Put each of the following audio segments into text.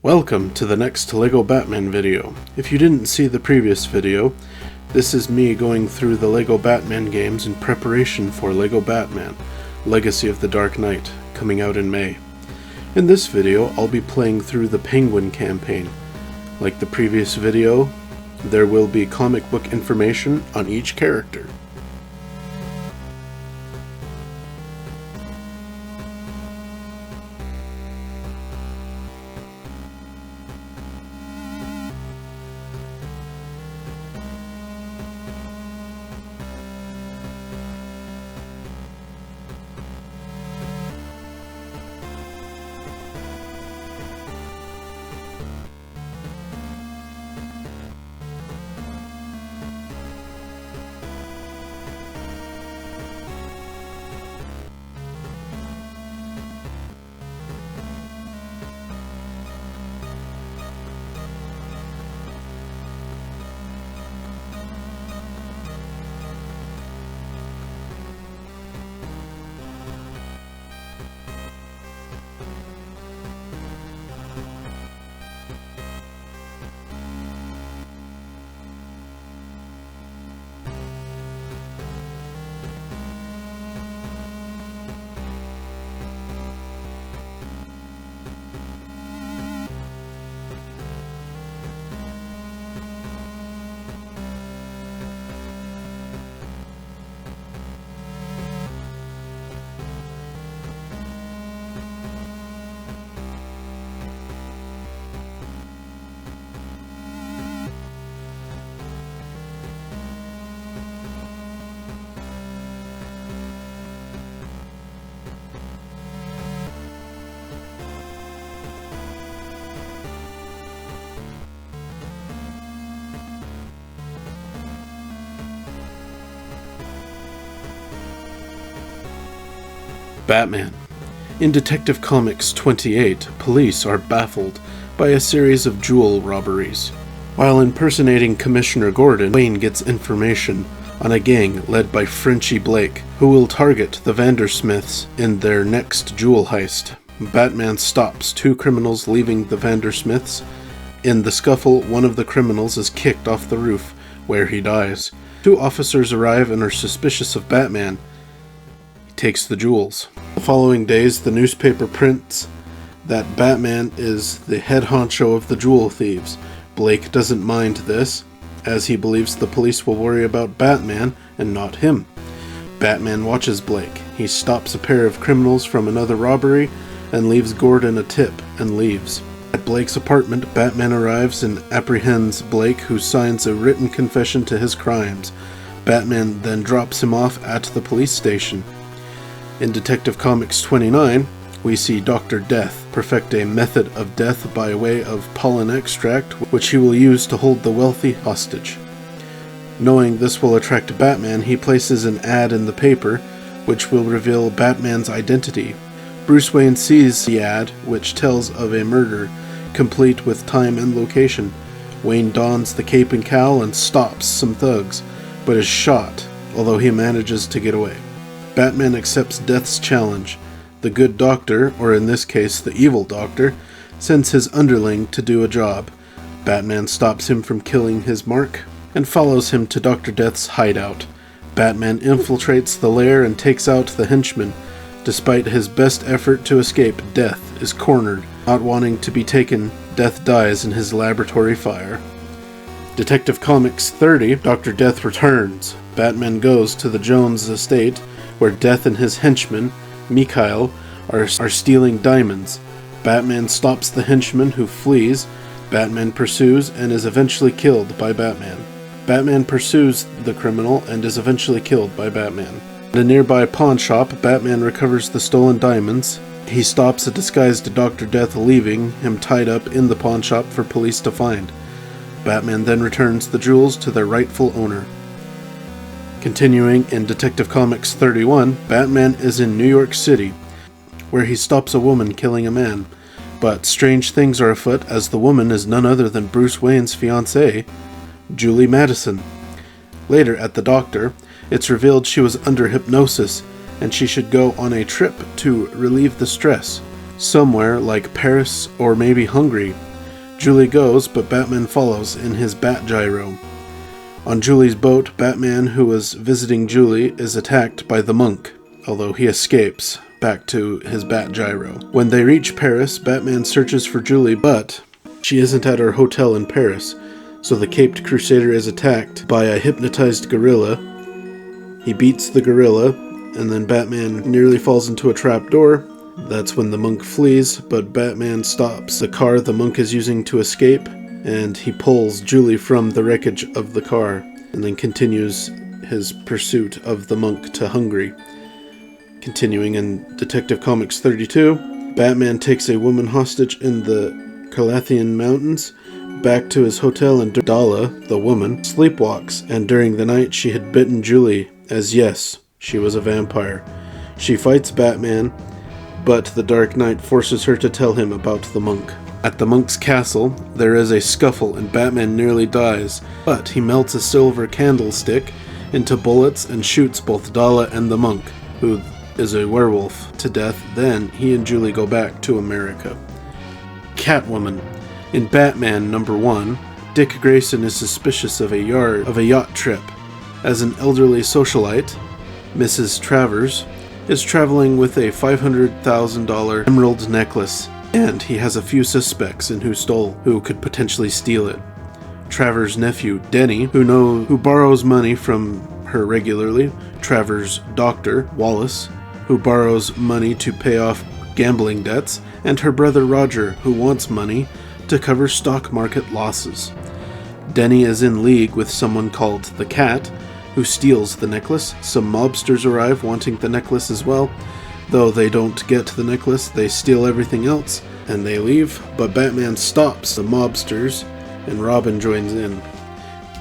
Welcome to the next LEGO Batman video. If you didn't see the previous video, this is me going through the LEGO Batman games in preparation for LEGO Batman, Legacy of the Dark Knight, coming out in May. In this video, I'll be playing through the Penguin campaign. Like the previous video, there will be comic book information on each character. Batman. In Detective Comics 28, police are baffled by a series of jewel robberies. While impersonating Commissioner Gordon, Wayne gets information on a gang led by Frenchie Blake, who will target the Vandersmiths in their next jewel heist. Batman stops two criminals leaving the Vandersmiths. In the scuffle, one of the criminals is kicked off the roof, where he dies. Two officers arrive and are suspicious of Batman. He takes the jewels. The following days, the newspaper prints that Batman is the head honcho of the jewel thieves. Blake doesn't mind this, as he believes the police will worry about Batman and not him. Batman watches Blake. He stops a pair of criminals from another robbery and leaves Gordon a tip and leaves. At Blake's apartment, Batman arrives and apprehends Blake, who signs a written confession to his crimes. Batman then drops him off at the police station. In Detective Comics 29, we see Dr. Death perfect a method of death by way of pollen extract, which he will use to hold the wealthy hostage. Knowing this will attract Batman, he places an ad in the paper, which will reveal Batman's identity. Bruce Wayne sees the ad, which tells of a murder, complete with time and location. Wayne dons the cape and cowl and stops some thugs, but is shot, although he manages to get away. Batman accepts Death's challenge. The good doctor, or in this case the evil doctor, sends his underling to do a job. Batman stops him from killing his mark and follows him to Dr. Death's hideout. Batman infiltrates the lair and takes out the henchman. Despite his best effort to escape, Death is cornered. Not wanting to be taken, Death dies in his laboratory fire. Detective Comics 30, Dr. Death returns. Batman goes to the Jones estate, where Death and his henchman, Mikhail, are stealing diamonds. Batman stops the henchman, who flees. Batman pursues and is eventually killed by Batman. Batman pursues the criminal and is eventually killed by Batman. At a nearby pawn shop, Batman recovers the stolen diamonds. He stops a disguised Dr. Death, leaving him tied up in the pawn shop for police to find. Batman then returns the jewels to their rightful owner. Continuing in Detective Comics 31, Batman is in New York City, where he stops a woman killing a man. But strange things are afoot, as the woman is none other than Bruce Wayne's fiancée, Julie Madison. Later at the doctor, it's revealed she was under hypnosis and she should go on a trip to relieve the stress, somewhere like Paris or maybe Hungary. Julie goes, but Batman follows in his Bat Gyro. On Julie's boat, Batman, who was visiting Julie, is attacked by the monk, although he escapes back to his Bat Gyro. When they reach Paris, Batman searches for Julie, but she isn't at her hotel in Paris, so the Caped Crusader is attacked by a hypnotized gorilla. He beats the gorilla, and then Batman nearly falls into a trap door. That's when the monk flees, but Batman stops the car the monk is using to escape, and he pulls Julie from the wreckage of the car, and then continues his pursuit of the monk to Hungary. Continuing in Detective Comics 32, Batman takes a woman hostage in the Carpathian Mountains back to his hotel, and Dala, the woman, sleepwalks, and during the night she had bitten Julie, as yes, she was a vampire. She fights Batman, but the Dark Knight forces her to tell him about the monk. At the monk's castle, there is a scuffle and Batman nearly dies, but he melts a silver candlestick into bullets and shoots both Dala and the monk, who is a werewolf, to death. Then he and Julie go back to America. Catwoman. In Batman #1, Dick Grayson is suspicious of a yacht trip, as an elderly socialite, Mrs. Travers, is traveling with a $500,000 emerald necklace, and he has a few suspects in who could potentially steal it. Travers' nephew, Denny, who borrows money from her regularly, Travers' doctor, Wallace, who borrows money to pay off gambling debts, and her brother Roger, who wants money to cover stock market losses. Denny is in league with someone called the Cat, who steals the necklace. Some mobsters arrive wanting the necklace as well. Though they don't get the necklace, they steal everything else, and they leave, but Batman stops the mobsters, and Robin joins in.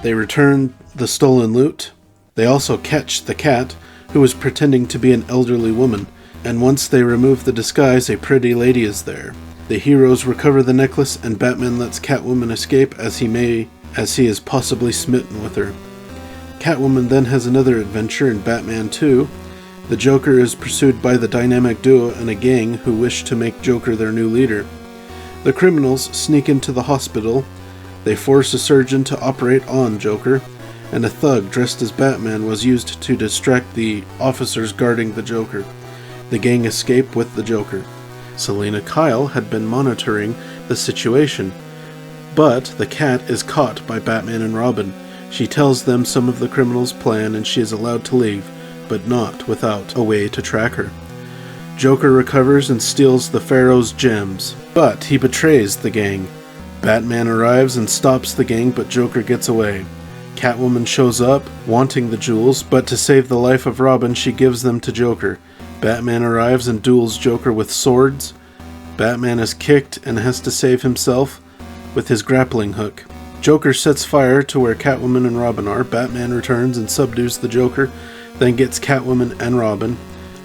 They return the stolen loot. They also catch the Cat, who is pretending to be an elderly woman, and once they remove the disguise, a pretty lady is there. The heroes recover the necklace, and Batman lets Catwoman escape as he is possibly smitten with her. Catwoman then has another adventure in Batman 2. The Joker is pursued by the dynamic duo and a gang who wish to make Joker their new leader. The criminals sneak into the hospital. They force a surgeon to operate on Joker, and a thug dressed as Batman was used to distract the officers guarding the Joker. The gang escape with the Joker. Selina Kyle had been monitoring the situation, but the Cat is caught by Batman and Robin. She tells them some of the criminals' plan and she is allowed to leave, but not without a way to track her. Joker recovers and steals the Pharaoh's gems, but he betrays the gang. Batman arrives and stops the gang, but Joker gets away. Catwoman shows up, wanting the jewels, but to save the life of Robin, she gives them to Joker. Batman arrives and duels Joker with swords. Batman is kicked and has to save himself with his grappling hook. Joker sets fire to where Catwoman and Robin are. Batman returns and subdues the Joker, then gets Catwoman and Robin,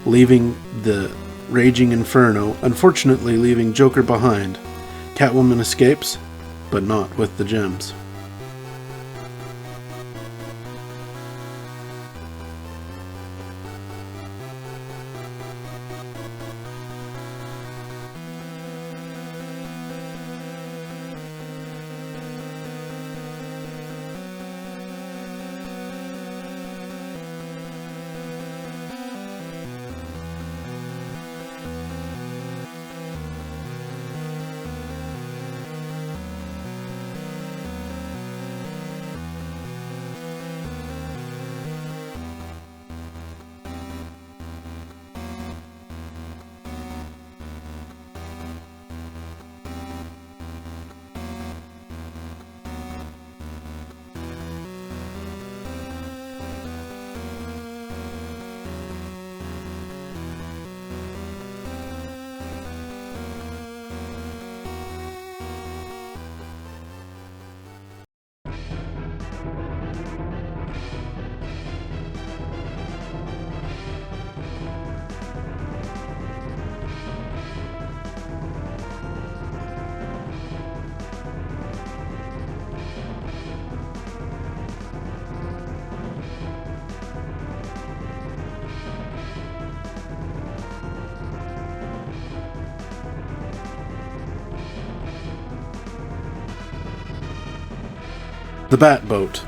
leaving the raging inferno, unfortunately leaving Joker behind. Catwoman escapes, but not with the gems. The Batboat.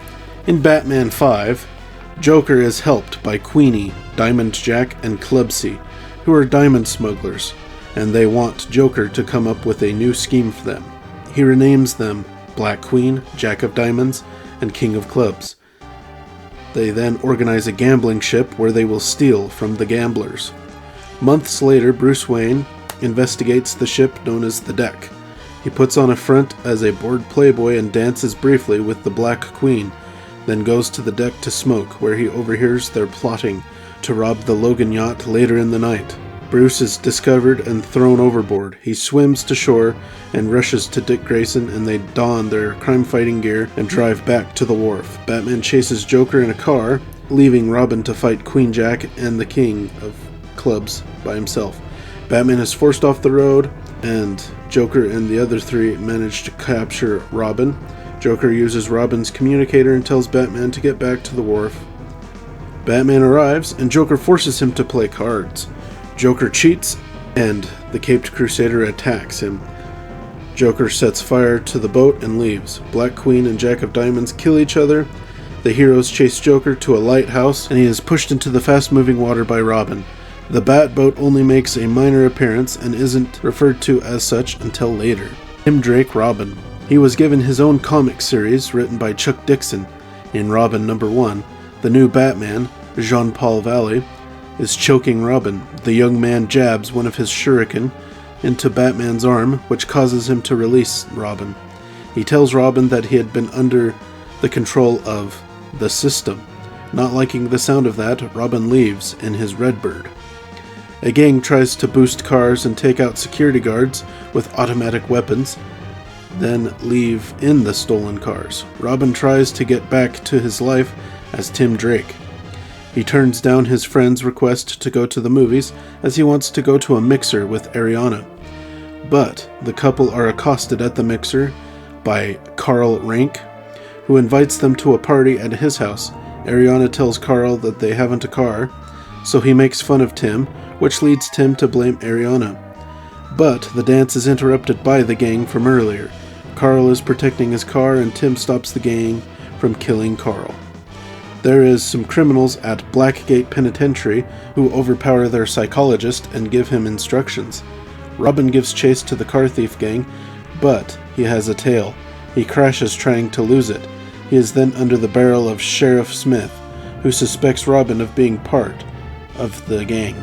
In Batman 5, Joker is helped by Queenie, Diamond Jack, and Clubsy, who are diamond smugglers, and they want Joker to come up with a new scheme for them. He renames them Black Queen, Jack of Diamonds, and King of Clubs. They then organize a gambling ship where they will steal from the gamblers. Months later, Bruce Wayne investigates the ship known as the Deck. He puts on a front as a bored playboy and dances briefly with the Black Queen, then goes to the deck to smoke, where he overhears their plotting to rob the Logan yacht later in the night. Bruce is discovered and thrown overboard. He swims to shore and rushes to Dick Grayson, and they don their crime-fighting gear and drive back to the wharf. Batman chases Joker in a car, leaving Robin to fight Queen Jack and the King of Clubs by himself. Batman is forced off the road, and Joker and the other three manage to capture Robin. Joker uses Robin's communicator and tells Batman to get back to the wharf. Batman arrives, and Joker forces him to play cards. Joker cheats, and the Caped Crusader attacks him. Joker sets fire to the boat and leaves. Black Queen and Jack of Diamonds kill each other. The heroes chase Joker to a lighthouse, and he is pushed into the fast-moving water by Robin. The Batboat only makes a minor appearance and isn't referred to as such until later. Tim Drake Robin. He was given his own comic series written by Chuck Dixon. In Robin #1, the new Batman, Jean-Paul Valley, is choking Robin. The young man jabs one of his shuriken into Batman's arm, which causes him to release Robin. He tells Robin that he had been under the control of the system. Not liking the sound of that, Robin leaves in his Redbird. A gang tries to boost cars and take out security guards with automatic weapons, then leave in the stolen cars. Robin tries to get back to his life as Tim Drake. He turns down his friend's request to go to the movies, as he wants to go to a mixer with Ariana. But the couple are accosted at the mixer by Carl Rank, who invites them to a party at his house. Ariana tells Carl that they haven't a car, so he makes fun of Tim, which leads Tim to blame Ariana. But the dance is interrupted by the gang from earlier. Carl is protecting his car, and Tim stops the gang from killing Carl. There is some criminals at Blackgate Penitentiary who overpower their psychologist and give him instructions. Robin gives chase to the car thief gang, but he has a tail. He crashes trying to lose it. He is then under the barrel of Sheriff Smith, who suspects Robin of being part of the gang.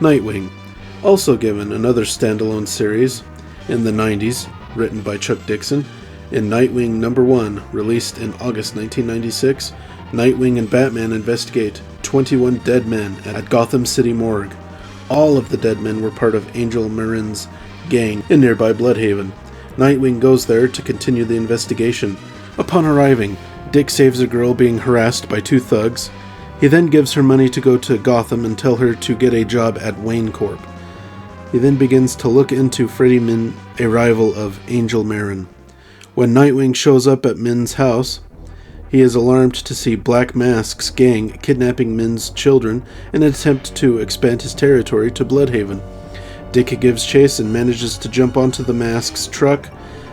Nightwing, also given another standalone series in the 90s, written by Chuck Dixon. In Nightwing #1, released in August 1996, Nightwing and Batman investigate 21 dead men at Gotham City morgue. All of the dead men were part of Angel Marin's gang in nearby Bloodhaven. Nightwing goes there to continue the investigation. Upon arriving, Dick saves a girl being harassed by 2 thugs. He then gives her money to go to Gotham and tell her to get a job at Wayne Corp. He then begins to look into Freddie Min, a rival of Angel Marin. When Nightwing shows up at Min's house, he is alarmed to see Black Mask's gang kidnapping Min's children in an attempt to expand his territory to Bloodhaven. Dick gives chase and manages to jump onto the Mask's truck.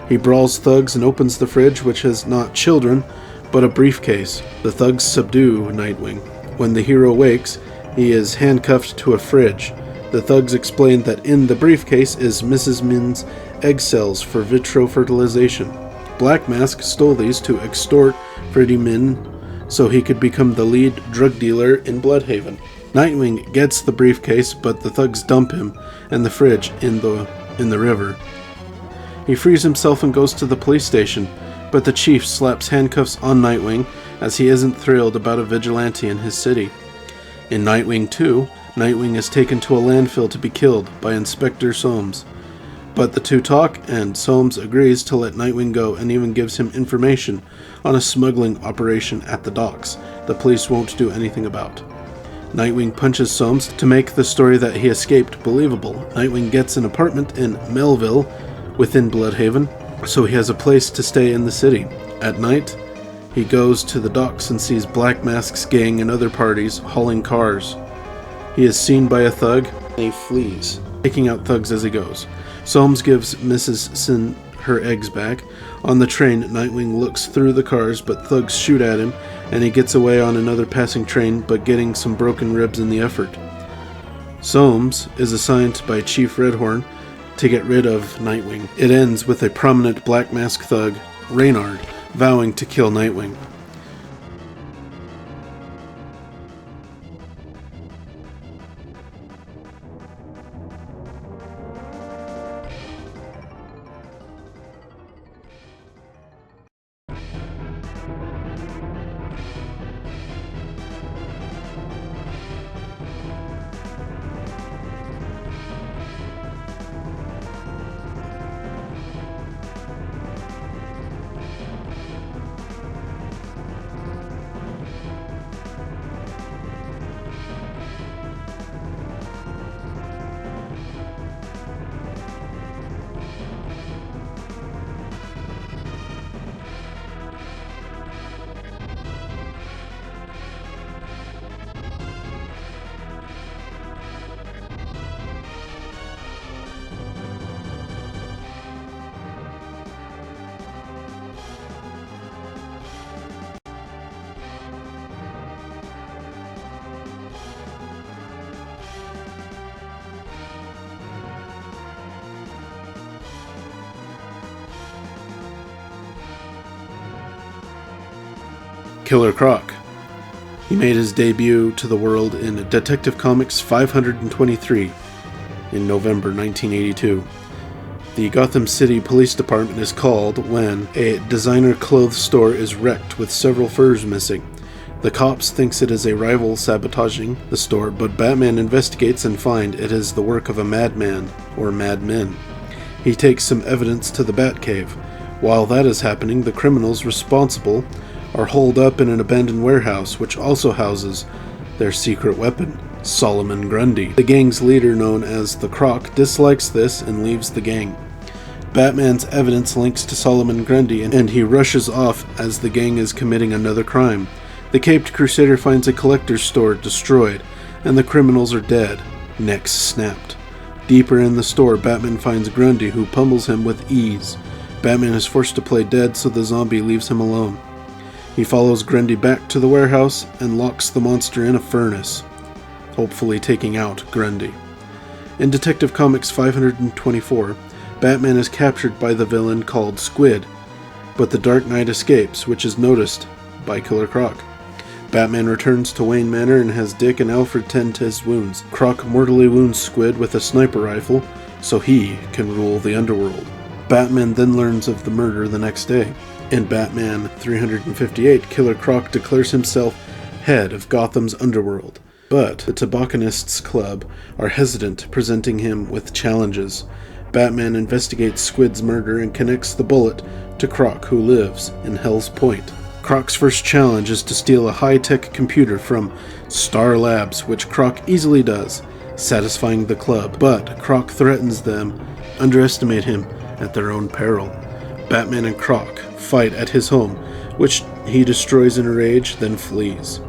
He brawls thugs and opens the fridge, which has not children, but a briefcase. The thugs subdue Nightwing. When the hero wakes, he is handcuffed to a fridge. The thugs explain that in the briefcase is Mrs. Min's egg cells for vitro fertilization. Black Mask stole these to extort Freddie Min so he could become the lead drug dealer in Bloodhaven. Nightwing gets the briefcase, but the thugs dump him and the fridge in the river. He frees himself and goes to the police station, but the chief slaps handcuffs on Nightwing as he isn't thrilled about a vigilante in his city. In Nightwing 2, Nightwing is taken to a landfill to be killed by Inspector Soames. But the two talk, and Soames agrees to let Nightwing go and even gives him information on a smuggling operation at the docks the police won't do anything about. Nightwing punches Soames to make the story that he escaped believable. Nightwing gets an apartment in Melville within Bloodhaven, so he has a place to stay in the city. At night, he goes to the docks and sees Black Mask's gang and other parties hauling cars. He is seen by a thug, and he flees, taking out thugs as he goes. Soames gives Mrs. Sin her eggs back. On the train, Nightwing looks through the cars, but thugs shoot at him, and he gets away on another passing train, but getting some broken ribs in the effort. Soames is assigned by Chief Redhorn to get rid of Nightwing. It ends with a prominent Black Mask thug, Reynard, vowing to kill Nightwing. Killer Croc. He made his debut to the world in Detective Comics 523 in November 1982. The Gotham City Police Department is called when a designer clothes store is wrecked with several furs missing. The cops thinks it is a rival sabotaging the store, but Batman investigates and finds it is the work of a madman or madmen. He takes some evidence to the Batcave. While that is happening, the criminals responsible are holed up in an abandoned warehouse, which also houses their secret weapon, Solomon Grundy. The gang's leader, known as the Croc, dislikes this and leaves the gang. Batman's evidence links to Solomon Grundy, and he rushes off as the gang is committing another crime. The Caped Crusader finds a collector's store destroyed, and the criminals are dead, necks snapped. Deeper in the store, Batman finds Grundy, who pummels him with ease. Batman is forced to play dead, so the zombie leaves him alone. He follows Grundy back to the warehouse and locks the monster in a furnace, hopefully taking out Grundy. In Detective Comics 524, Batman is captured by the villain called Squid, but the Dark Knight escapes, which is noticed by Killer Croc. Batman returns to Wayne Manor and has Dick and Alfred tend to his wounds. Croc mortally wounds Squid with a sniper rifle, so he can rule the underworld. Batman then learns of the murder the next day. In Batman 358, Killer Croc declares himself head of Gotham's underworld. But the Tobacconists Club are hesitant, presenting him with challenges. Batman investigates Squid's murder and connects the bullet to Croc, who lives in Hell's Point. Croc's first challenge is to steal a high-tech computer from Star Labs, which Croc easily does, satisfying the club. But Croc threatens them, underestimate him at their own peril. Batman and Croc fight at his home, which he destroys in a rage, then flees.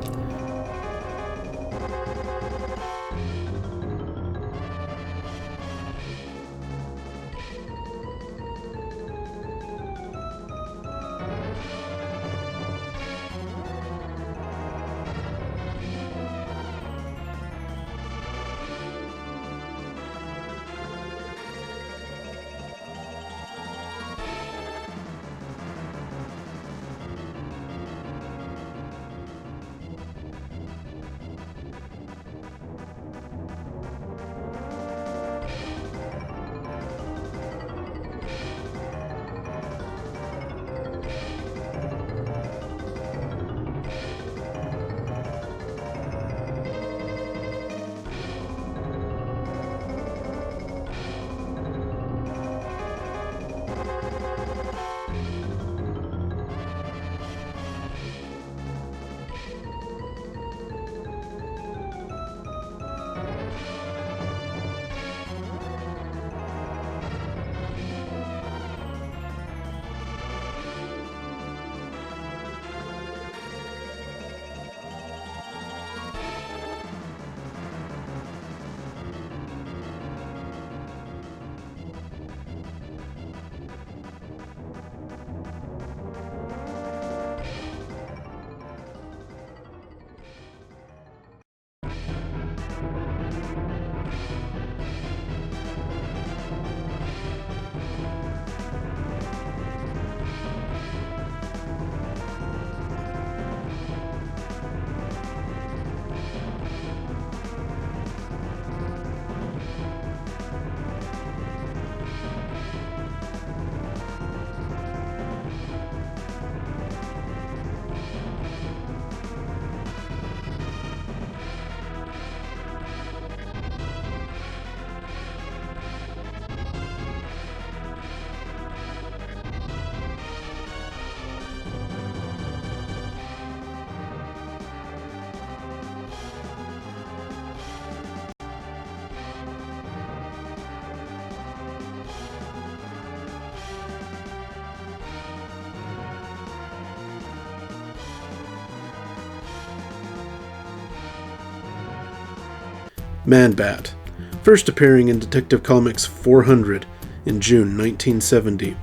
Man-Bat, first appearing in Detective Comics 400 in June 1970.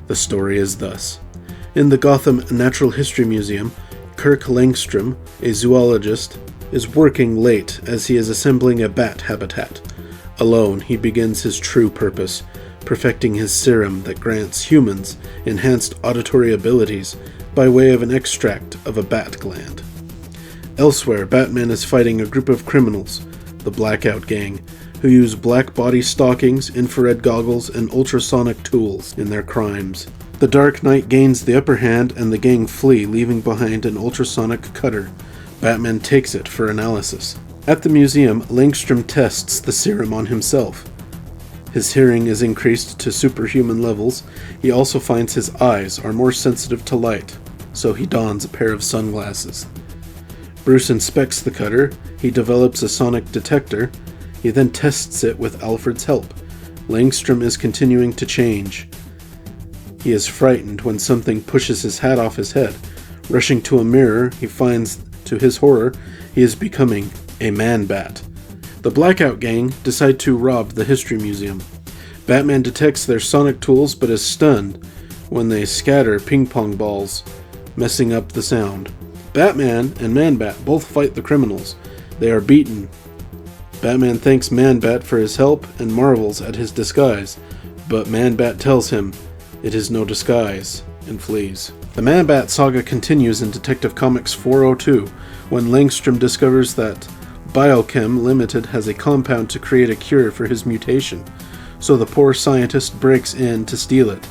The story is thus. In the Gotham Natural History Museum, Kirk Langstrom, a zoologist, is working late as he is assembling a bat habitat. Alone, he begins his true purpose, perfecting his serum that grants humans enhanced auditory abilities by way of an extract of a bat gland. Elsewhere, Batman is fighting a group of criminals, the Blackout Gang, who use black body stockings, infrared goggles, and ultrasonic tools in their crimes. The Dark Knight gains the upper hand and the gang flee, leaving behind an ultrasonic cutter. Batman takes it for analysis. At the museum, Langstrom tests the serum on himself. His hearing is increased to superhuman levels. He also finds his eyes are more sensitive to light, so he dons a pair of sunglasses. Bruce inspects the cutter. He develops a sonic detector. He then tests it with Alfred's help. Langstrom is continuing to change. He is frightened when something pushes his hat off his head. Rushing to a mirror, he finds, to his horror, he is becoming a Man-Bat. The Blackout Gang decide to rob the History Museum. Batman detects their sonic tools but is stunned when they scatter ping-pong balls, messing up the sound. Batman and Man-Bat both fight the criminals. They are beaten. Batman thanks Man-Bat for his help and marvels at his disguise, but Man-Bat tells him it is no disguise and flees. The Man-Bat saga continues in Detective Comics 402 when Langstrom discovers that Biochem Limited has a compound to create a cure for his mutation, so the poor scientist breaks in to steal it.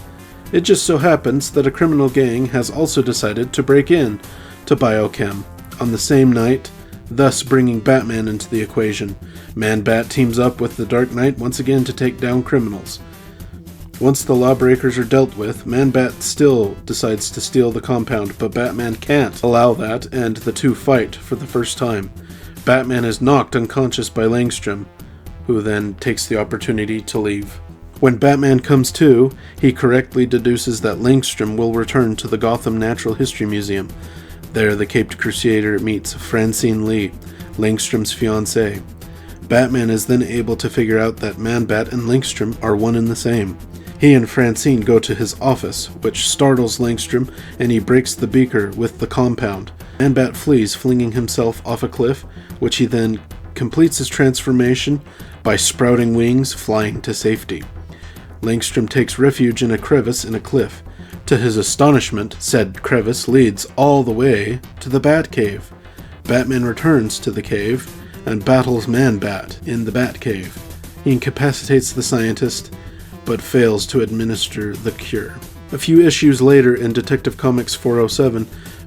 It just so happens that a criminal gang has also decided to break in to Biochem, on the same night, thus bringing Batman into the equation. Man-Bat teams up with the Dark Knight once again to take down criminals. Once the lawbreakers are dealt with, Man-Bat still decides to steal the compound, but Batman can't allow that, and the two fight for the first time. Batman is knocked unconscious by Langstrom, who then takes the opportunity to leave. When Batman comes to, he correctly deduces that Langstrom will return to the Gotham Natural History Museum. There, the Caped Crusader meets Francine Lee, Langstrom's fiancée. Batman is then able to figure out that Man-Bat and Langstrom are one and the same. He and Francine go to his office, which startles Langstrom, and he breaks the beaker with the compound. Man-Bat flees, flinging himself off a cliff, which he then completes his transformation by sprouting wings, flying to safety. Langstrom takes refuge in a crevice in a cliff. To his astonishment, said crevice leads all the way to the Batcave. Batman returns to the cave and battles Man-Bat in the Batcave. He incapacitates the scientist, but fails to administer the cure. A few issues later in Detective Comics 407,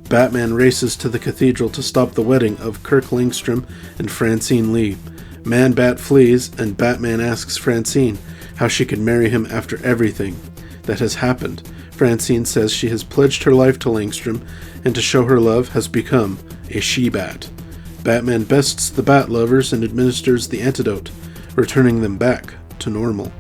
Batman races to the cathedral to stop the wedding of Kirk Langstrom and Francine Lee. Man-Bat flees, and Batman asks Francine how she could marry him after everything that has happened. Francine says she has pledged her life to Langstrom, and to show her love has become a she-bat. Batman bests the Bat Lovers and administers the antidote, returning them back to normal.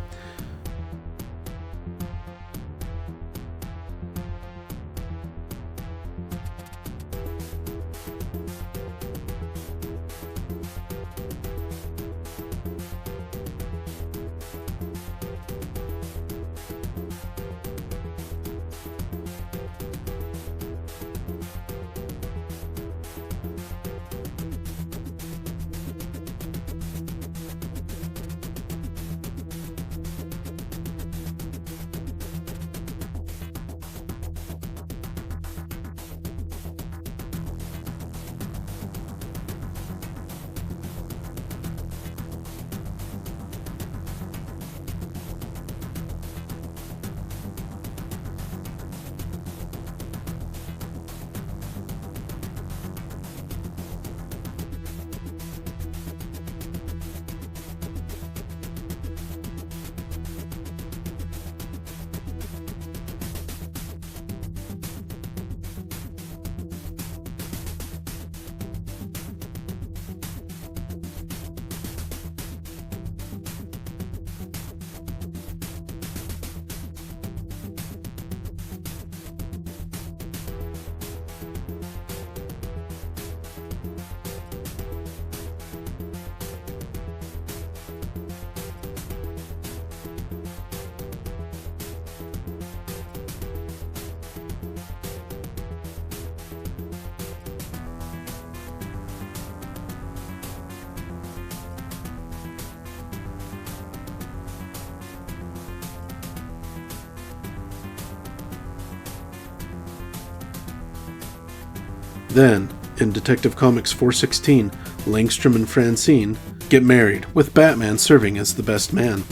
Then, in Detective Comics 416, Langstrom and Francine get married, with Batman serving as the best man.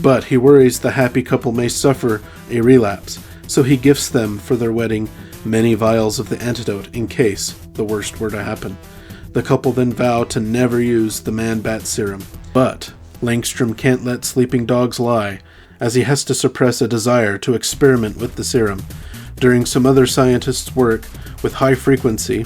But he worries the happy couple may suffer a relapse, so he gifts them for their wedding many vials of the antidote in case the worst were to happen. The couple then vow to never use the Man-Bat serum. But Langstrom can't let sleeping dogs lie, as he has to suppress a desire to experiment with the serum. During some other scientists' work with high frequency,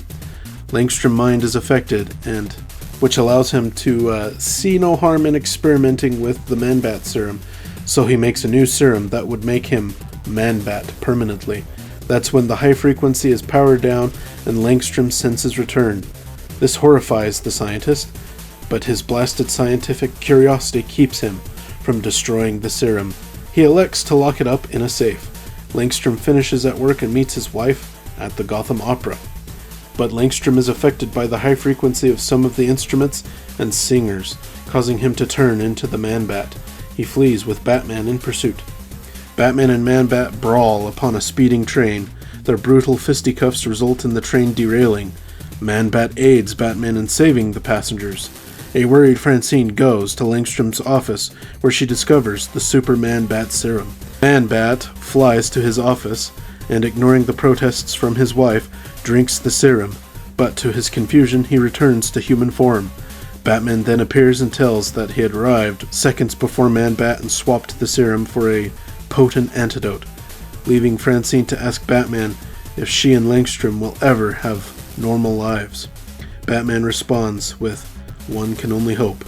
Langstrom's mind is affected, and which allows him to see no harm in experimenting with the Man-Bat serum, so he makes a new serum that would make him Man-Bat permanently. That's when the high frequency is powered down and Langstrom's senses return. This horrifies the scientist, but his blasted scientific curiosity keeps him from destroying the serum. He elects to lock it up in a safe. Langstrom finishes at work and meets his wife at the Gotham Opera. But Langstrom is affected by the high frequency of some of the instruments and singers, causing him to turn into the Man-Bat. He flees with Batman in pursuit. Batman and Man-Bat brawl upon a speeding train. Their brutal fisticuffs result in the train derailing. Man-Bat aids Batman in saving the passengers. A worried Francine goes to Langstrom's office, where she discovers the Super Man-Bat serum. Man-Bat flies to his office, and ignoring the protests from his wife, drinks the serum, But to his confusion, he returns to human form. Batman then appears and tells that he had arrived seconds before Man-Bat and swapped the serum for a potent antidote, leaving Francine to ask Batman if she and Langstrom will ever have normal lives. Batman responds with, "One can only hope."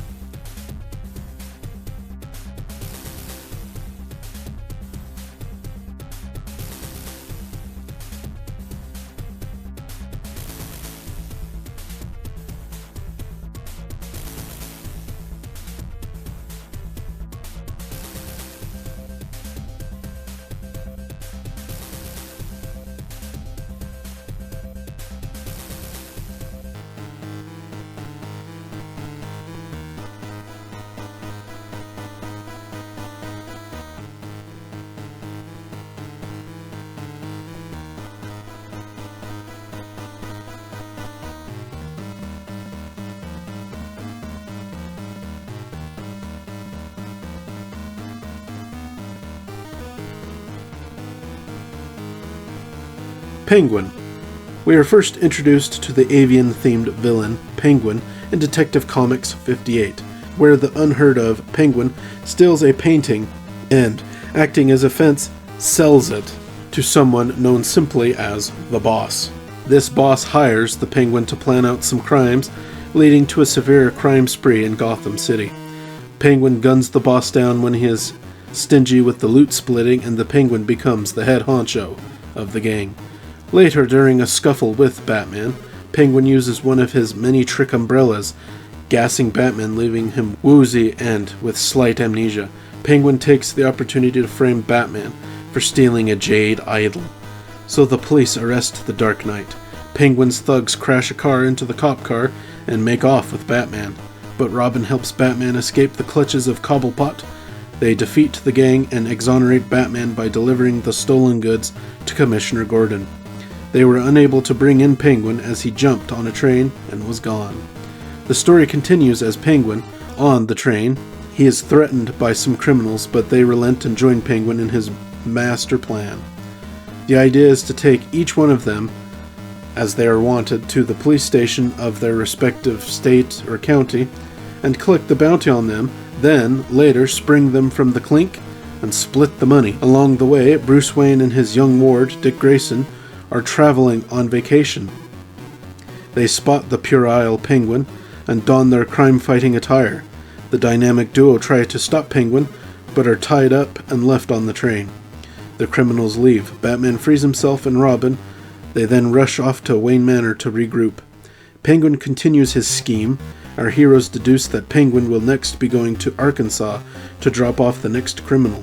Penguin. We are first introduced to the avian-themed villain, Penguin, in Detective Comics 58, where the unheard-of Penguin steals a painting and, acting as a fence, sells it to someone known simply as the Boss. This boss hires the Penguin to plan out some crimes, leading to a severe crime spree in Gotham City. Penguin guns the boss down when he is stingy with the loot splitting, and the Penguin becomes the head honcho of the gang. Later, during a scuffle with Batman, Penguin uses one of his many trick umbrellas, gassing Batman, leaving him woozy and with slight amnesia. Penguin takes the opportunity to frame Batman for stealing a jade idol. So the police arrest the Dark Knight. Penguin's thugs crash a car into the cop car and make off with Batman. But Robin helps Batman escape the clutches of Cobblepot. They defeat the gang and exonerate Batman by delivering the stolen goods to Commissioner Gordon. They were unable to bring in Penguin as he jumped on a train and was gone. The story continues as Penguin, on the train, he is threatened by some criminals, but they relent and join Penguin in his master plan. The idea is to take each one of them, as they are wanted, to the police station of their respective state or county, and collect the bounty on them, then, later, spring them from the clink and split the money. Along the way, Bruce Wayne and his young ward, Dick Grayson, are traveling on vacation. They spot the puerile Penguin and don their crime-fighting attire. The dynamic duo try to stop Penguin, but are tied up and left on the train. The criminals leave. Batman frees himself and Robin. They then rush off to Wayne Manor to regroup. Penguin continues his scheme. Our heroes deduce that Penguin will next be going to Arkansas to drop off the next criminal.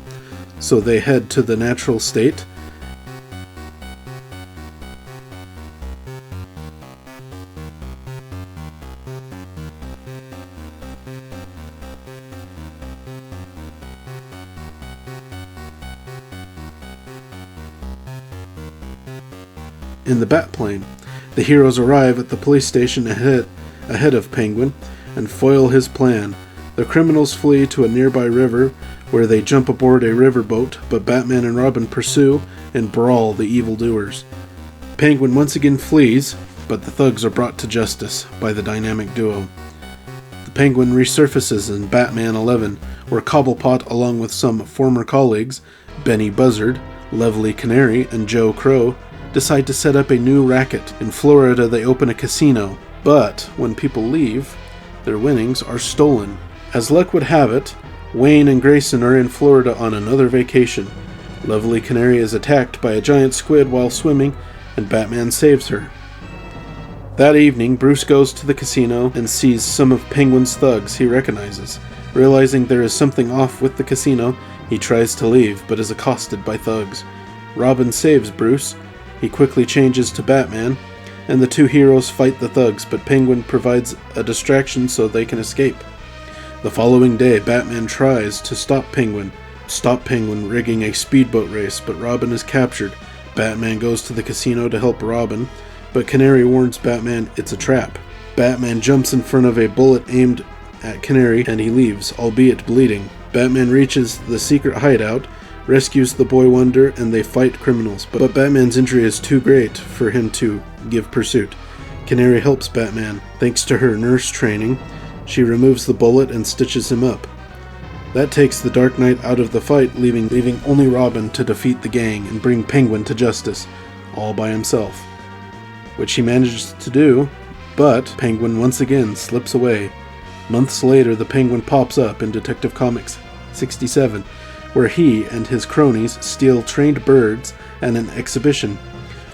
So they head to the natural state. In the Batplane, the heroes arrive at the police station ahead of Penguin and foil his plan. The criminals flee to a nearby river where they jump aboard a riverboat, but Batman and Robin pursue and brawl the evildoers. Penguin once again flees, but the thugs are brought to justice by the dynamic duo. The Penguin resurfaces in Batman 11, where Cobblepot, along with some former colleagues, Benny Buzzard, Lovely Canary, and Joe Crow, decide to set up a new racket. In Florida, they open a casino, but when people leave, their winnings are stolen. As luck would have it, Wayne and Grayson are in Florida on another vacation. Lovely Canary is attacked by a giant squid while swimming, and Batman saves her. That evening, Bruce goes to the casino and sees some of Penguin's thugs he recognizes. Realizing there is something off with the casino, he tries to leave, but is accosted by thugs. Robin saves Bruce. He quickly changes to Batman, and the two heroes fight the thugs, but Penguin provides a distraction so they can escape. The following day, Batman tries to stop Penguin, rigging a speedboat race, but Robin is captured. Batman goes to the casino to help Robin, but Canary warns Batman it's a trap. Batman jumps in front of a bullet aimed at Canary, and he leaves, albeit bleeding. Batman reaches the secret hideout, rescues the Boy Wonder, and they fight criminals, but Batman's injury is too great for him to give pursuit. Canary helps Batman. Thanks to her nurse training, she removes the bullet and stitches him up. That takes the Dark Knight out of the fight, leaving only Robin to defeat the gang and bring Penguin to justice, all by himself. Which he manages to do, but Penguin once again slips away. Months later, the Penguin pops up in Detective Comics 67, where he and his cronies steal trained birds at an exhibition.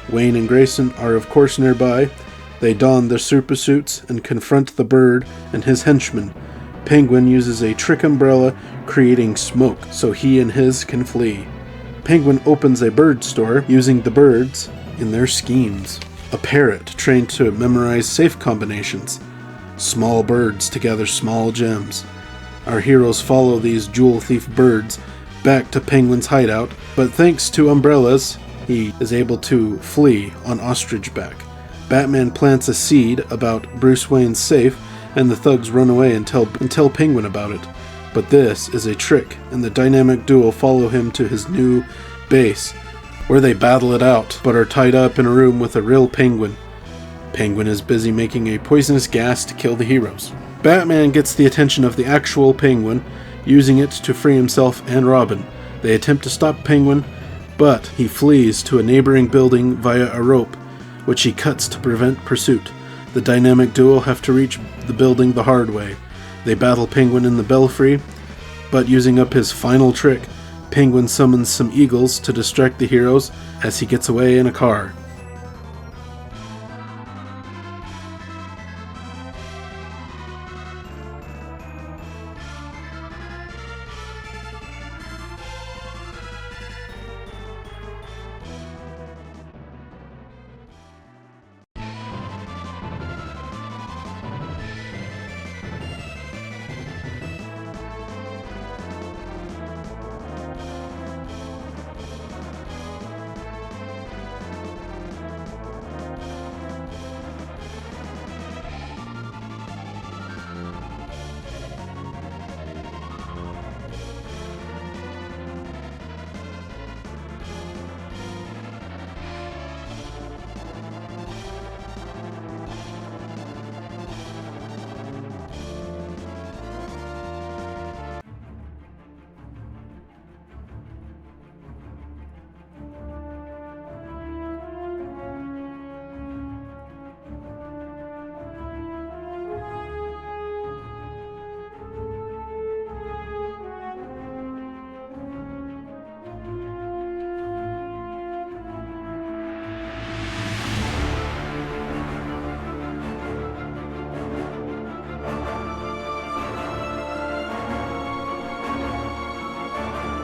Wayne and Grayson are of course nearby. They don their super suits and confront the bird and his henchmen. Penguin uses a trick umbrella, creating smoke so he and his can flee. Penguin opens a bird store, using the birds in their schemes. A parrot trained to memorize safe combinations. Small birds to gather small gems. Our heroes follow these jewel thief birds back to Penguin's hideout, but thanks to umbrellas, he is able to flee on ostrich back. Batman plants a seed about Bruce Wayne's safe, and the thugs run away and tell Penguin about it. But this is a trick, and the dynamic duo follow him to his new base, where they battle it out, but are tied up in a room with a real penguin. Penguin is busy making a poisonous gas to kill the heroes. Batman gets the attention of the actual Penguin, using it to free himself and Robin. They attempt to stop Penguin, but he flees to a neighboring building via a rope, which he cuts to prevent pursuit. The dynamic duo have to reach the building the hard way. They battle Penguin in the belfry, but using up his final trick, Penguin summons some eagles to distract the heroes as he gets away in a car.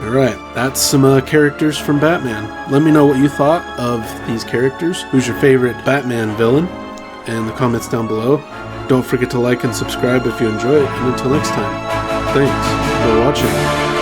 Alright, that's some characters from Batman. Let me know what you thought of these characters. Who's your favorite Batman villain? In the comments down below. Don't forget to like and subscribe if you enjoy it. And until next time, thanks for watching.